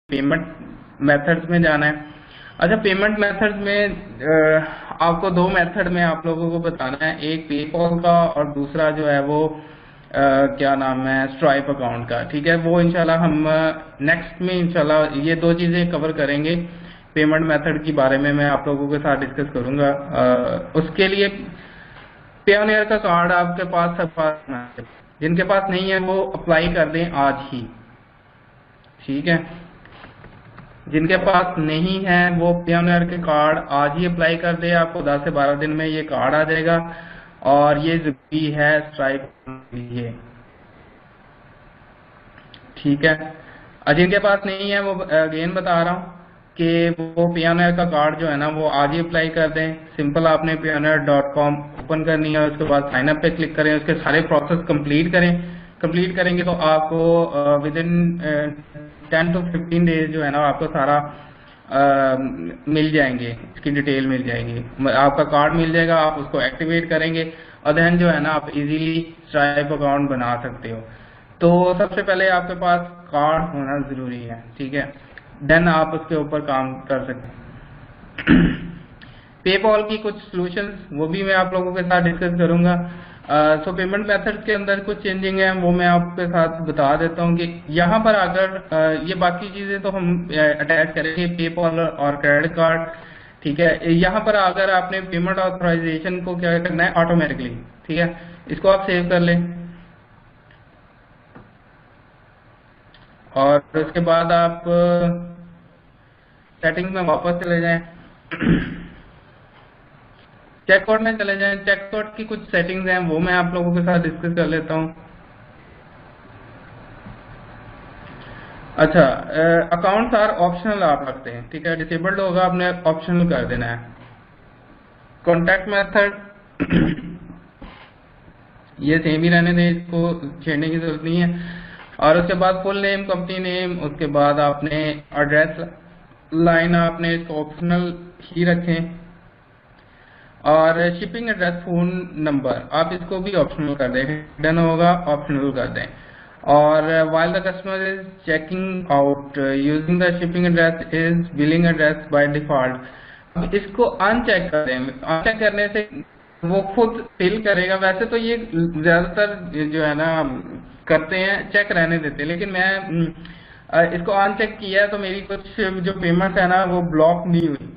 Payment methods में जाना है। अच्छा, पेमेंट मेथड्स में आपको दो मेथड में आप लोगों को बताना है, एक पेपॉल का और दूसरा जो है वो क्या नाम है, स्ट्राइप अकाउंट का। ठीक है, वो इंशाल्लाह हम नेक्स्ट में इंशाल्लाह ये दो चीजें कवर करेंगे। पेमेंट मेथड के बारे में मैं आप लोगों के साथ डिस्कस करूंगा। उसके लिए पेयोनियर का कार्ड आपके पास सब पास होना है, जिनके पास नहीं है वो अप्लाई कर दें आज ही। ठीक है, जिनके पास नहीं है वो पेयोनियर के कार्ड आज ही अप्लाई कर दे, आपको 10 से 12 दिन में ये कार्ड आ जाएगा। और ये जरूरी है स्ट्राइप के लिए। ठीक है, जिनके पास नहीं है वो अगेन बता रहा हूँ कि वो पेयोनियर का कार्ड जो है ना वो आज ही अप्लाई कर दें। सिंपल आपने payoneer.com ओपन करनी है, उसके बाद साइन अप पे क्लिक करें, उसके सारे प्रोसेस कंप्लीट करें। कंप्लीट करेंगे तो आपको विद इन 10 to 15 डेज जो है ना आपको सारा मिल जाएंगे, इसकी डिटेल मिल जाएगी, आपका कार्ड मिल जाएगा, आप उसको एक्टिवेट करेंगे और देन जो है ना आप इजीली स्ट्राइप अकाउंट बना सकते हो। तो सबसे पहले आपके पास कार्ड होना जरूरी है। ठीक है, देन आप उसके ऊपर काम कर सकते हैं। पेपॉल की कुछ सॉल्यूशंस वो भी मैं आप लोगों के साथ डिस्कस करूंगा। सो पेमेंट मेथड्स के अंदर कुछ चेंजिंग है वो मैं आपके साथ बता देता हूँ कि यहाँ पर अगर ये बाकी चीजें तो हम अटैच करेंगे, पेपॉल और क्रेडिट कार्ड। ठीक है, यहाँ पर अगर आपने पेमेंट ऑथराइजेशन को क्या करना है ऑटोमेटिकली, ठीक है, इसको आप सेव कर लें और उसके बाद आप सेटिंग्स में वापस चले जाएं, चेकआउट में चले जाएं। चेकआउट की कुछ सेटिंग्स हैं वो मैं आप लोगों के साथ डिस्कस कर लेता हूं। अच्छा, अकाउंट्स आर ऑप्शनल आप रखते हैं, ठीक है, डिसेबल्ड होगा आपने ऑप्शनल कर देना है। कॉन्टैक्ट मेथड ये सेम ही रहने दें, इसको छेड़ने की जरूरत नहीं है। और उसके बाद फुल नेम, कंपनी नेम, उसके बाद आपने एड्रेस लाइन आपने इसको ऑप्शनल ही रखें और शिपिंग एड्रेस, फोन नंबर आप इसको भी ऑप्शनल कर दें, हिडन होगा ऑप्शनल कर दें। और while the customer is checking out using the shipping address is billing address by default, अब इसको अनचेक कर दें। अनचेक करने से वो खुद फिल करेगा। वैसे तो ये ज्यादातर जो है ना करते हैं, चेक रहने देते हैं, लेकिन मैं इसको अनचेक किया है तो मेरी कुछ जो पेमेंट है ना वो ब्लॉक नहीं हुई।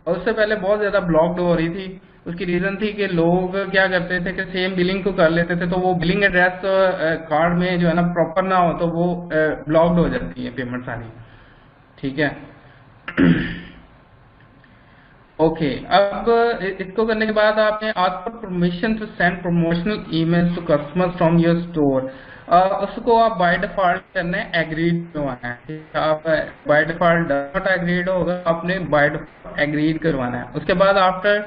और उससे पहले बहुत ज्यादा ब्लॉक्ड हो रही थी। उसकी रीजन थी कि लोग क्या करते थे कि सेम बिलिंग को कर लेते थे, तो वो बिलिंग एड्रेस कार्ड में जो है ना प्रॉपर ना हो तो वो ब्लॉक्ड हो जाती है पेमेंट सारी। ठीक है, ओके। अब इसको करने के बाद आपने ask for permission to send promotional emails to customers from your store, उसको आप बाय डिफॉल्ट करना है एग्रीड करवाना है। आप बाय डिफॉल्ट डॉट एग्रीड होगा, आपने बाय डिफॉल्ट एग्रीड करवाना है। उसके बाद आफ्टर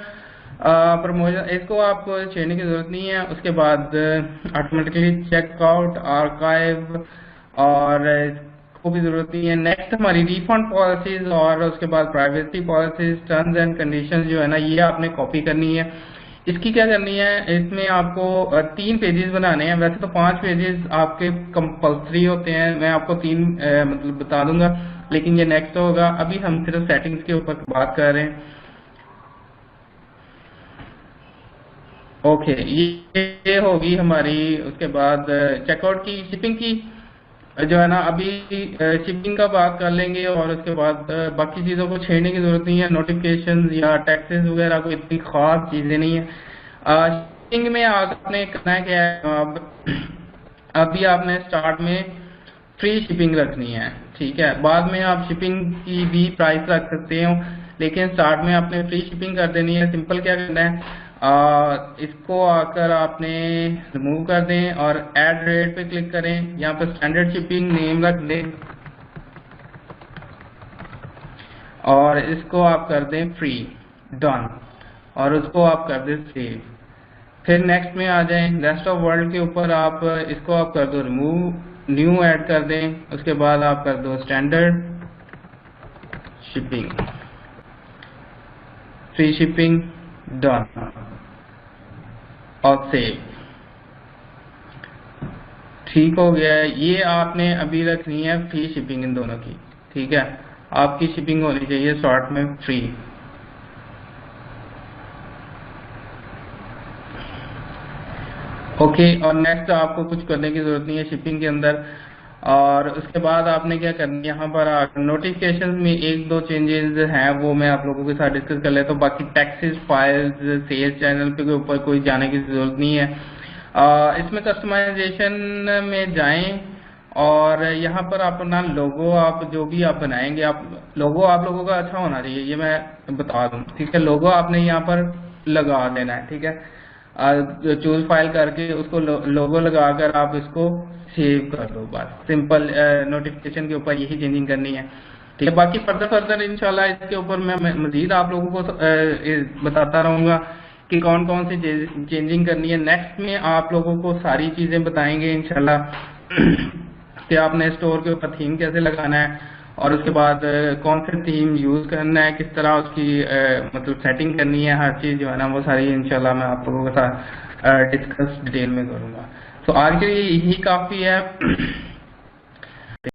प्रमोशन इसको आप छेड़ने की जरूरत नहीं है। उसके बाद ऑटोमेटिकली चेकआउट, आर्काइव और को भी जरूरत नहीं है। नेक्स्ट हमारी रिफंड पॉलिसीज और उसके बाद privacy policies, terms and conditions जो है ना ये आपने कॉपी करनी है। इसकी क्या करनी है, इसमें आपको 3 पेजेस बनाने हैं। वैसे तो 5 पेजेस आपके कंपल्सरी होते हैं, मैं आपको 3 मतलब बता दूंगा, लेकिन ये नेक्स्ट होगा। अभी हम सिर्फ सेटिंग्स के ऊपर बात कर रहे हैं। ओके, ये होगी हमारी। उसके बाद चेकआउट की, शिपिंग की जो है ना अभी शिपिंग का बात कर लेंगे और उसके बाद बाकी चीज़ों को छेड़ने की जरूरत नहीं है। नोटिफिकेशन या टैक्सेस वगैरह कोई इतनी खास चीज़ें नहीं है। शिपिंग में आपने करना है क्या है, अभी आपने स्टार्ट में फ्री शिपिंग रखनी है। ठीक है, बाद में आप शिपिंग की भी प्राइस रख सकते हो, लेकिन स्टार्ट में आपने फ्री शिपिंग कर देनी है। सिंपल क्या करना है, इसको आकर आपने रिमूव कर दें और ऐड रेट पे क्लिक करें। यहाँ पर स्टैंडर्ड शिपिंग नेम रख दें और इसको आप कर दें फ्री, डन, और उसको आप कर दें सेव। फिर नेक्स्ट में आ जाएं, रेस्ट ऑफ वर्ल्ड के ऊपर आप इसको आप कर दो रिमूव, न्यू ऐड कर दें। उसके बाद आप कर दो standard shipping, free shipping, done और सेव। ठीक हो गया है। ये आपने अभी रखनी है फ्री शिपिंग इन दोनों की। ठीक है, आपकी शिपिंग होनी चाहिए शॉर्ट में फ्री। ओके, और नेक्स्ट आपको कुछ करने की जरूरत नहीं है शिपिंग के अंदर। और उसके बाद आपने क्या करना है, यहाँ पर नोटिफिकेशन में एक दो चेंजेस हैं, वो मैं आप लोगों के साथ डिस्कस कर लेता हूँ। बाकी टैक्सेस, फाइल्स, सेल्स चैनल के ऊपर कोई जाने की जरूरत नहीं है। इसमें कस्टमाइजेशन में जाएं और यहाँ पर अपना लोगो, आप जो भी आप बनाएंगे, आप लोगो आप लोगों का अच्छा होना चाहिए, ये मैं बता दूं, ठीक है। लोगो आपने यहाँ पर लगा देना है, ठीक है। चूज फाइल करके उसको लोगो लगाकर आप इसको सेव कर दो, बस सिंपल। नोटिफिकेशन के ऊपर यही चेंजिंग करनी है, ठीक है। बाकी फर्दर इंशाल्लाह इसके ऊपर मैं मजीद आप लोगों को बताता रहूंगा कि कौन कौन सी चेंजिंग करनी है। नेक्स्ट में आप लोगों को सारी चीजें बताएंगे इंशाल्लाह कि आपने स्टोर के ऊपर थीम कैसे लगाना है, और उसके बाद कौन से थीम यूज करना है, किस तरह उसकी मतलब सेटिंग करनी है, हर चीज जो है ना वो सारी इंशाल्लाह मैं आप लोगों के साथ डिस्कस डिटेल में करूंगा। तो आज के लिए यही काफी है।